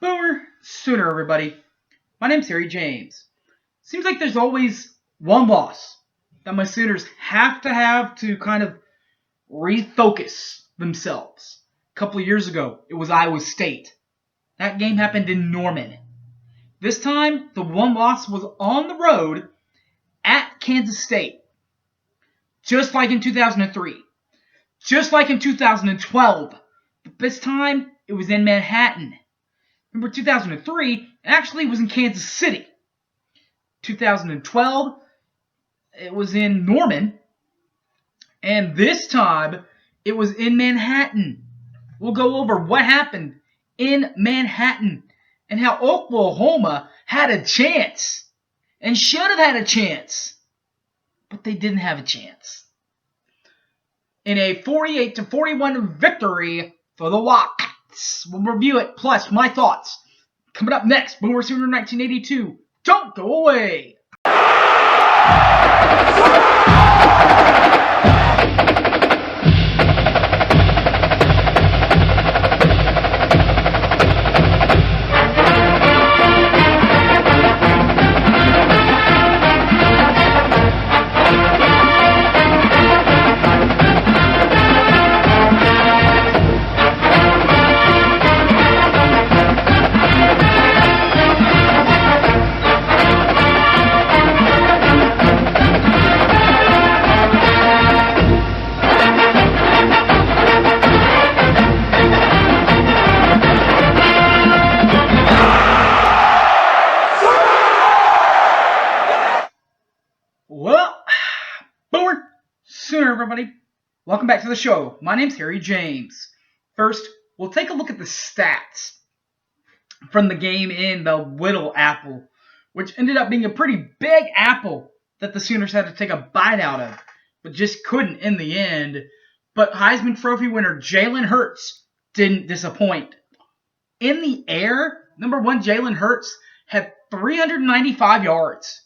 Boomer Sooner, everybody. My name's Harry James. Seems like there's always one loss that my Sooners have to kind of refocus themselves. A couple of years ago, it was Iowa State. That game happened in Norman. This time, the one loss was on the road at Kansas State. Just like in 2003. Just like in 2012. But this time, it was in Manhattan. Remember 2003, it actually was in Kansas City. 2012, it was in Norman. And this time, it was in Manhattan. We'll go over what happened in Manhattan and how Oklahoma had a chance and should have had a chance, but they didn't have a chance. In a 48-41 victory for the Wildcats. We'll review it, plus my thoughts. Coming up next, Boomer Sooner 1982. Don't go away! Well, Boomer Sooner, everybody. Welcome back to the show. My name's Harry James. First, we'll take a look at the stats from the game in the Little Apple, which ended up being a pretty big apple that the Sooners had to take a bite out of, but just couldn't in the end. But Heisman Trophy winner Jalen Hurts didn't disappoint. In the air, number one, Jalen Hurts had 395 yards.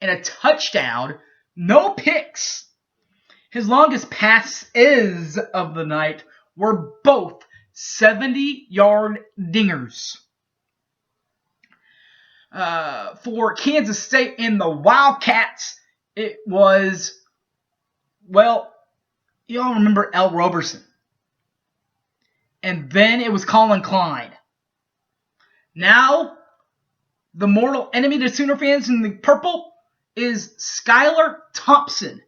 And a touchdown, no picks. His longest passes of the night were both 70-yard dingers. For Kansas State and the Wildcats, it was, well, you all remember L. Roberson. And then it was Colin Klein. Now, the mortal enemy to Sooner fans in the purple is Skylar Thompson.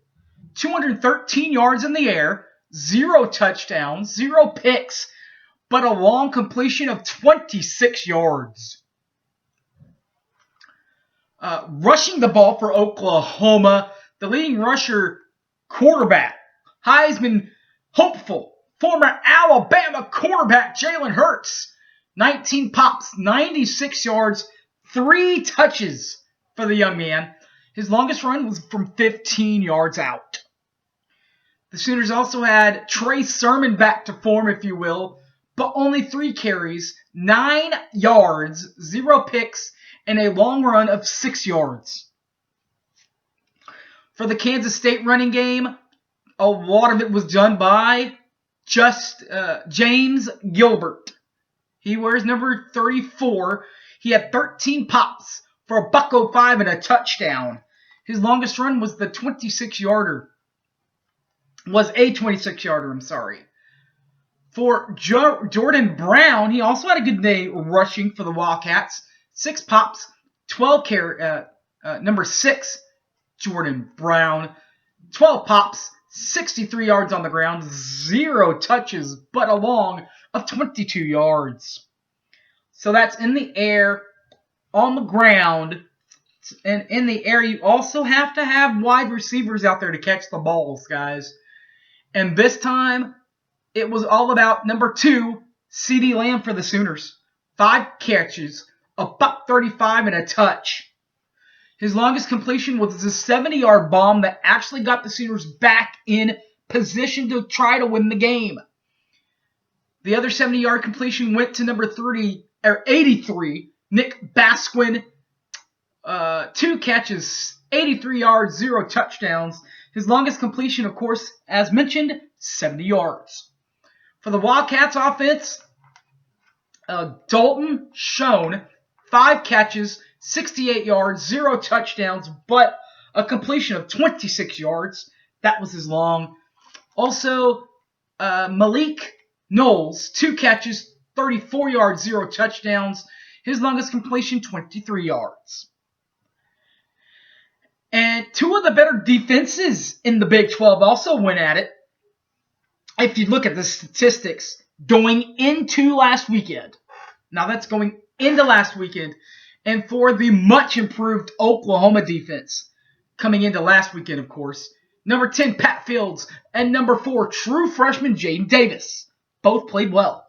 213 yards in the air, 0 touchdowns, 0 picks, but a long completion of 26 yards. Rushing the ball for Oklahoma, the leading rusher quarterback, Heisman hopeful, former Alabama quarterback Jalen Hurts. 19 pops, 96 yards, 3 touches for the young man. His longest run was from 15 yards out. The Sooners also had Trey Sermon back to form, if you will, but only 3 carries, 9 yards, 0 picks, and a long run of 6 yards. For the Kansas State running game, a lot of it was done by just James Gilbert. He wears number 34. He had 13 pops for a $105 and a touchdown. His longest run was the 26-yarder. Was a 26-yarder, I'm sorry. For Jordan Brown, he also had a good day rushing for the Wildcats. 6 pops, 12 carry. Number 6, Jordan Brown. 12 pops, 63 yards on the ground, 0 touches, but a long of 22 yards. So that's in the air. On the ground, and in the air, you also have to have wide receivers out there to catch the balls, guys. And this time, it was all about number 2, CeeDee Lamb for the Sooners. 5 catches, a $135 and a touch. His longest completion was a 70-yard bomb that actually got the Sooners back in position to try to win the game. The other 70-yard completion went to number 83, Nick Basquin, 2 catches, 83 yards, 0 touchdowns. His longest completion, of course, as mentioned, 70 yards. For the Wildcats offense, Dalton Schoen, 5 catches, 68 yards, 0 touchdowns, but a completion of 26 yards. That was his long. Also, Malik Knowles, 2 catches, 34 yards, 0 touchdowns. His longest completion, 23 yards. And 2 of the better defenses in the Big 12 also went at it. If you look at the statistics going into last weekend. Now that's going into last weekend. And for the much improved Oklahoma defense coming into last weekend, of course. Number 10, Pat Fields, and number 4, true freshman Jaden Davis. Both played well.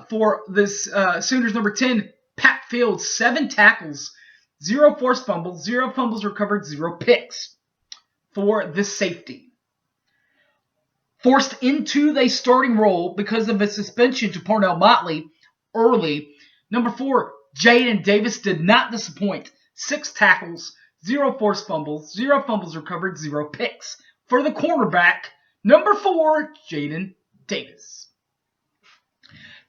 For this Sooners, number 10, Pat Fields, 7 tackles, 0 forced fumbles, 0 fumbles recovered, 0 picks for the safety. Forced into the starting role because of a suspension to Parnell Motley early. Number 4, Jaden Davis did not disappoint. 6 tackles, 0 forced fumbles, 0 fumbles recovered, 0 picks. For the cornerback, number 4, Jaden Davis.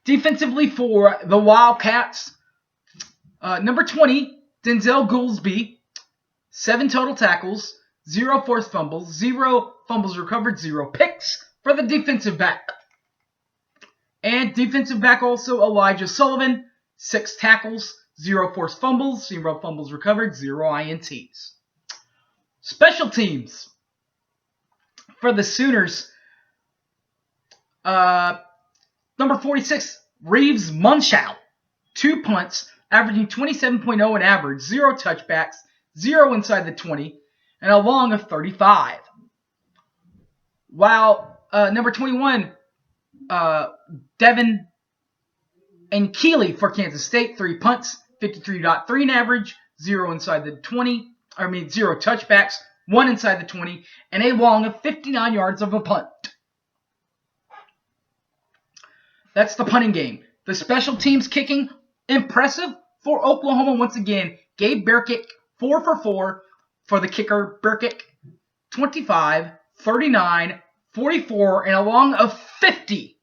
Defensively for the Wildcats, number 20, Denzel Goolsby, 7 total tackles, 0 forced fumbles, 0 fumbles recovered, 0 picks for the defensive back. And defensive back also Elijah Sullivan, 6 tackles, 0 forced fumbles, 0 fumbles recovered, 0 INTs. Special teams for the Sooners. Number 46, Reeves Munshow, 2 punts, averaging 27.0 in average, 0 touchbacks, 0 inside the 20, and a long of 35. While number 21, Devin and Keeley for Kansas State, 3 punts, 53.3 in average, 0 inside the 20, 0 touchbacks, 1 inside the 20, and a long of 59 yards of a punt. That's the punting game. The special teams kicking, impressive for Oklahoma once again. Gabe Berkick, 4 for 4 for the kicker. Berkick, 25, 39, 44, and a long of 50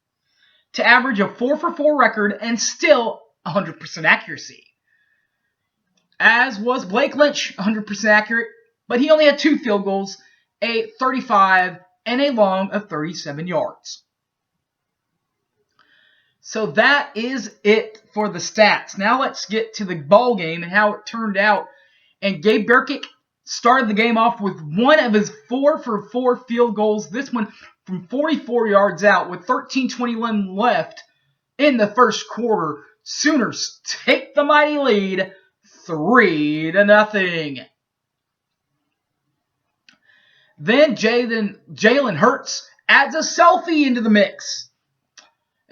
to average a 4 for 4 record and still 100% accuracy. As was Blake Lynch, 100% accurate, but he only had 2 field goals, a 35 and a long of 37 yards. So that is it for the stats. Now let's get to the ball game and how it turned out. And Gabe Berkick started the game off with one of his 4 for 4 field goals. This one from 44 yards out with 13:21 left in the first quarter. Sooners take the mighty lead 3-0. Then Jalen Hurts adds a selfie into the mix.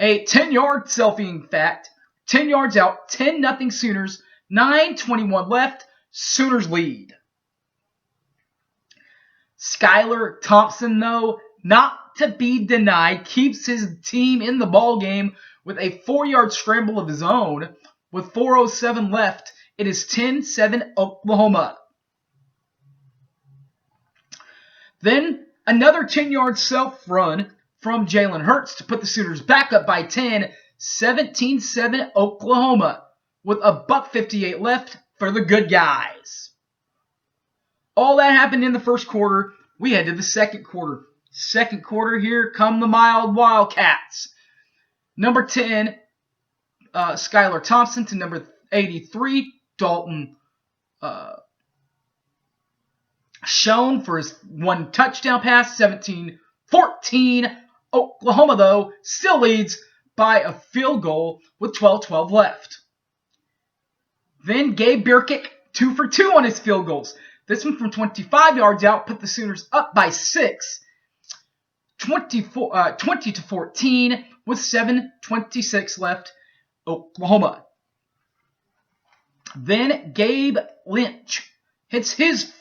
A 10-yard selfie, in fact. 10 yards out, 10-0 Sooners, 9:21 left, Sooners lead. Skylar Thompson, though, not to be denied, keeps his team in the ball game with a 4-yard scramble of his own. With 4:07 left, it is 10-7 Oklahoma. Then another 10-yard self-run from Jalen Hurts to put the Sooners back up by 10, 17-7 Oklahoma, with a $1:58 left for the good guys. All that happened in the first quarter. We head to the second quarter. Second quarter, here come the mild Wildcats. Number 10, Skylar Thompson, to number 83, Dalton Schoen for his 1 touchdown pass, 17-14. Oklahoma, though, still leads by a field goal with 12:12 left. Then Gabe Berkick, 2 for 2 on his field goals. This one from 25 yards out put the Sooners up by 6, 20-14, with 7:26 left. Oklahoma. Then Gabe Lynch hits his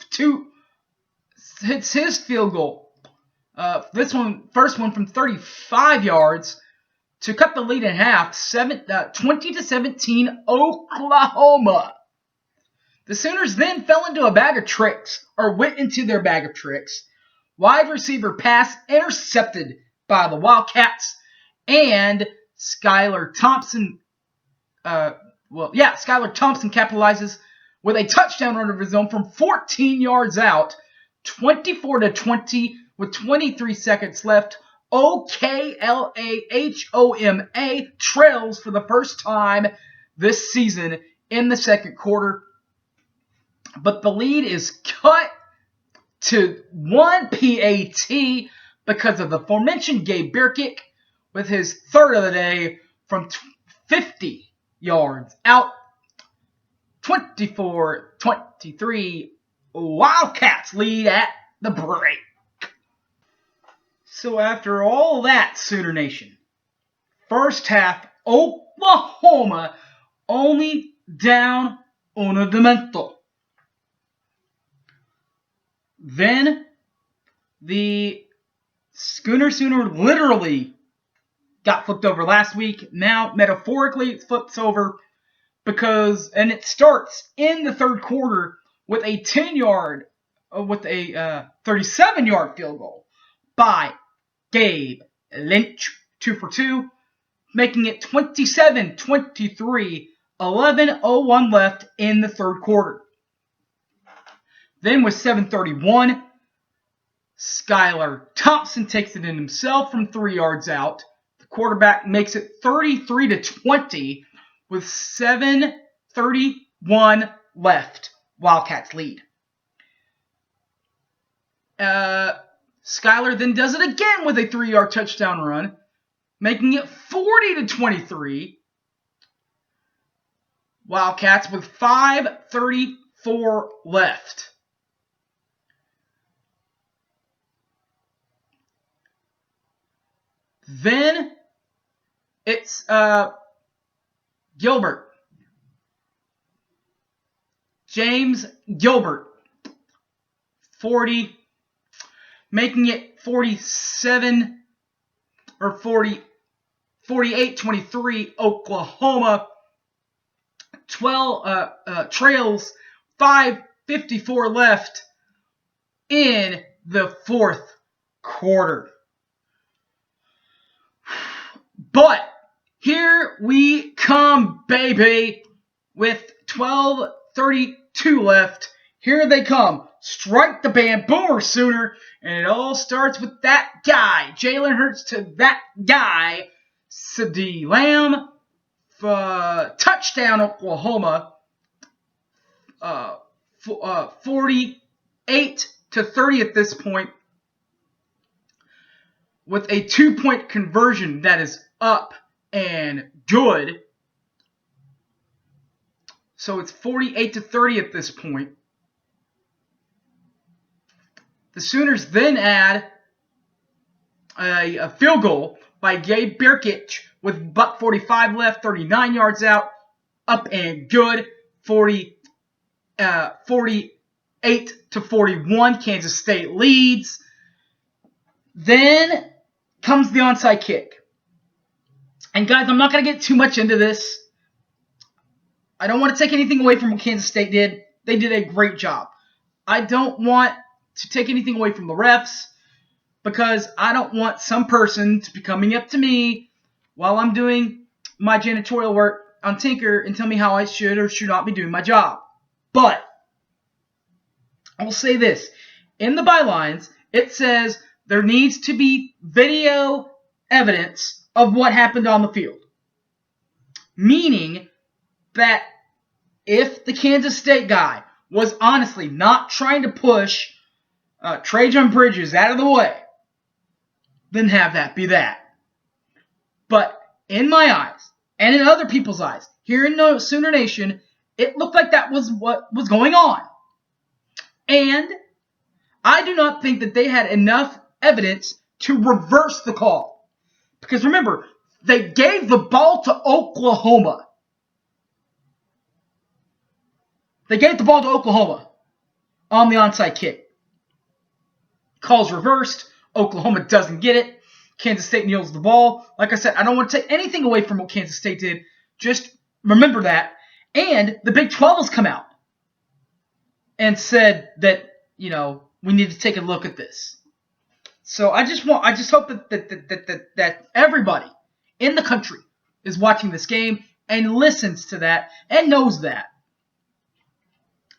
field goal. First one from 35 yards to cut the lead in half, 20-17 Oklahoma. The Sooners then fell into a bag of tricks, or went into their bag of tricks. Wide receiver pass intercepted by the Wildcats, and Skylar Thompson Skylar Thompson capitalizes with a touchdown run of his own from 14 yards out, 24-20 with 23 seconds left. Oklahoma trails for the first time this season in the second quarter. But the lead is cut to 1 PAT because of the aforementioned Gabe Birkick with his third of the day from 50 yards out. 24-23, Wildcats lead at the break. So after all that, Sooner Nation, first half, Oklahoma only down uno de momento. Then the Sooner literally got flipped over last week. Now, metaphorically, it flips over and it starts in the third quarter with a 37-yard field goal by Gabe Lynch, 2 for 2, making it 27-23, 11:01 left in the third quarter. Then with 7:31, Skylar Thompson takes it in himself from 3 yards out. The quarterback makes it 33-20 with 7:31 left. Wildcats lead. Skylar then does it again with a 3-yard touchdown run, making it 40-23. Wildcats with 5:34 left. Then it's Gilbert. James Gilbert. 40, making it 48-23, Oklahoma. 12 trails, 5:54 left in the fourth quarter. But here we come, baby, with 12:32 left. Here they come. Strike the band, Boomer Sooner, and it all starts with that guy, Jalen Hurts to that guy, CeeDee Lamb. Touchdown, Oklahoma. 48-30 at this point, with a 2-point conversion that is up and good. So it's 48-30 at this point. The Sooners then add a field goal by Gabe Birkick with buck 45 left, 39 yards out, up and good. 48-41, Kansas State leads. Then comes the onside kick. And guys, I'm not going to get too much into this. I don't want to take anything away from what Kansas State did. They did a great job. I don't want to take anything away from the refs, because I don't want some person to be coming up to me while I'm doing my janitorial work on Tinker and tell me how I should or should not be doing my job. But I will say this. In the bylines, it says there needs to be video evidence of what happened on the field. Meaning that if the Kansas State guy was honestly not trying to push Trajan Bridges out of the way, then have that be that. But in my eyes, and in other people's eyes, here in the Sooner Nation, it looked like that was what was going on. And I do not think that they had enough evidence to reverse the call. Because remember, they gave the ball to Oklahoma. They gave the ball to Oklahoma on the onside kick. Call's reversed. Oklahoma doesn't get it. Kansas State kneels the ball. Like I said, I don't want to take anything away from what Kansas State did. Just remember that. And the Big 12 has come out and said that, we need to take a look at this. So I just hope that everybody in the country is watching this game and listens to that and knows that.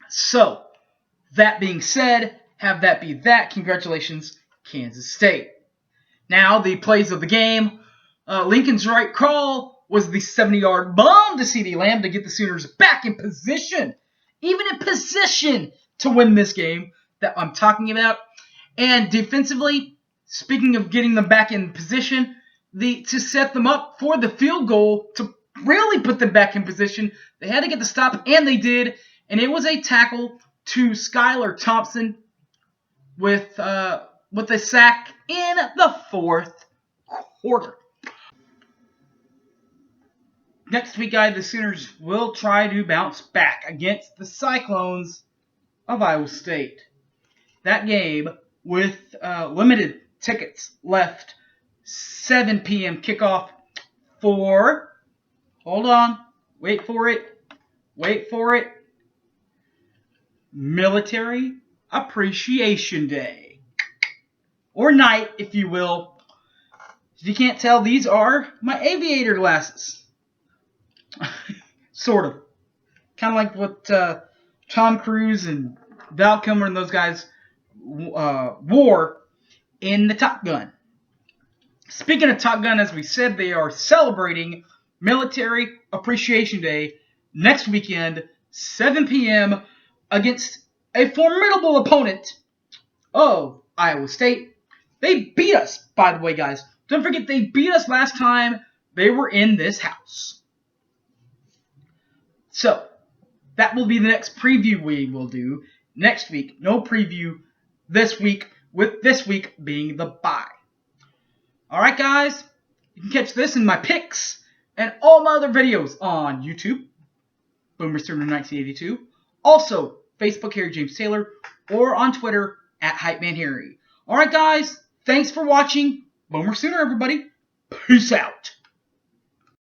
So, that being said, have that be that. Congratulations, Kansas State. Now, the plays of the game. Lincoln's right call was the 70-yard bomb to CeeDee Lamb to get the Sooners back in position. Even in position to win this game that I'm talking about. And defensively, speaking of getting them back in position, to set them up for the field goal to really put them back in position, they had to get the stop, and they did. And it was a tackle to Skylar Thompson with a sack in the fourth quarter. Next week, guys, the Sooners will try to bounce back against the Cyclones of Iowa State. That game, with limited tickets left, 7 p.m. kickoff for, hold on, wait for it, Military Appreciation Day. Or night, if you will. If you can't tell, these are my aviator glasses. Sort of. Kind of like what Tom Cruise and Val Kilmer and those guys wore in the Top Gun. Speaking of Top Gun, as we said, they are celebrating Military Appreciation Day next weekend, 7 p.m., against a formidable opponent of Iowa State. They beat us, by the way, guys. Don't forget, they beat us last time they were in this house. So, that will be the next preview we will do next week. No preview this week, with this week being the bye. Alright, guys. You can catch this in my picks and all my other videos on YouTube, BoomerStreamer1982. Also, Facebook, Harry James Taylor, or on Twitter, @HypeManHarry. Alright, guys. Thanks for watching. Boomer Sooner, everybody. Peace out.